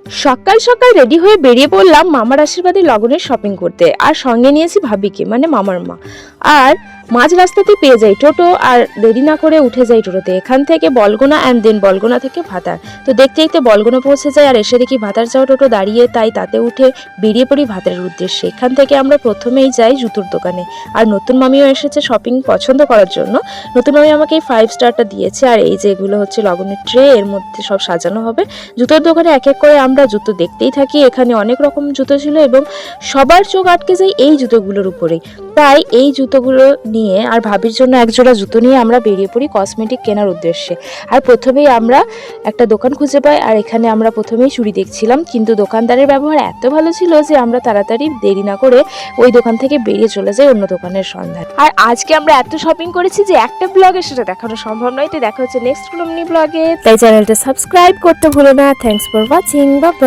সকাল সকাল রেডি হয়ে বেরিয়ে পড়লাম মামার আশীর্বাদী লগনের শপিং করতে, আর সঙ্গে নিয়েছি ভাবিকে মানে মামার মা। আর মাঝ রাস্তাতে পেয়ে যাই টোটো, আর দেরি না করে উঠে যাই টোটোতে। এখান থেকে বলগোনা অ্যান্ড দেন বলগোনা থেকে ভাতার। তো দেখতে দেখতে বলগোনা পৌঁছে যায়, আর এসে দেখি ভাতার যাওয়া টোটো দাঁড়িয়ে, তাই তাতে উঠে বেরিয়ে পড়ি ভাতারের উদ্দেশ্যে। এখান থেকে আমরা প্রথমেই যাই জুতোর দোকানে, আর নতুন মামিও এসেছে শপিং পছন্দ করার জন্য। নতুন মামি আমাকে এই 5 স্টারটা দিয়েছে, আর এই যে এগুলো হচ্ছে লগনের ট্রে, এর মধ্যে সব সাজানো হবে। জুতোর দোকানে এক এক করে আমরা জুতো দেখতেই থাকি। এখানে অনেক রকম জুতো ছিল এবং সবার চোখ আটকে যায় এই জুতোগুলোর উপরেই। তাই এই জুতোগুলো নিয়ে আর ভাবির জন্য একজোড়া জুতো নিয়ে আমরা বেরিয়ে পড়ি কসমেটিক কেনার উদ্দেশ্যে। আর প্রথমেই আমরা একটা দোকান খুঁজে পাই, আর এখানে আমরা প্রথমেই চুড়ি দেখছিলাম, কিন্তু দোকানদারের ব্যবহার এত ভালো ছিল যে আমরা তাড়াতাড়ি দেরি না করে ওই দোকান থেকে বেরিয়ে চলে যাই অন্য দোকানের সন্ধান। আর আজকে আমরা এত শপিং করেছি যে একটা ব্লগে সেটা দেখানো সম্ভব নয়। তো দেখা হচ্ছে নেক্সট কোনো ব্লগে, তাই চ্যানেলটা সাবস্ক্রাইব করতে ভুলো না। Thanks for watching, bye bye.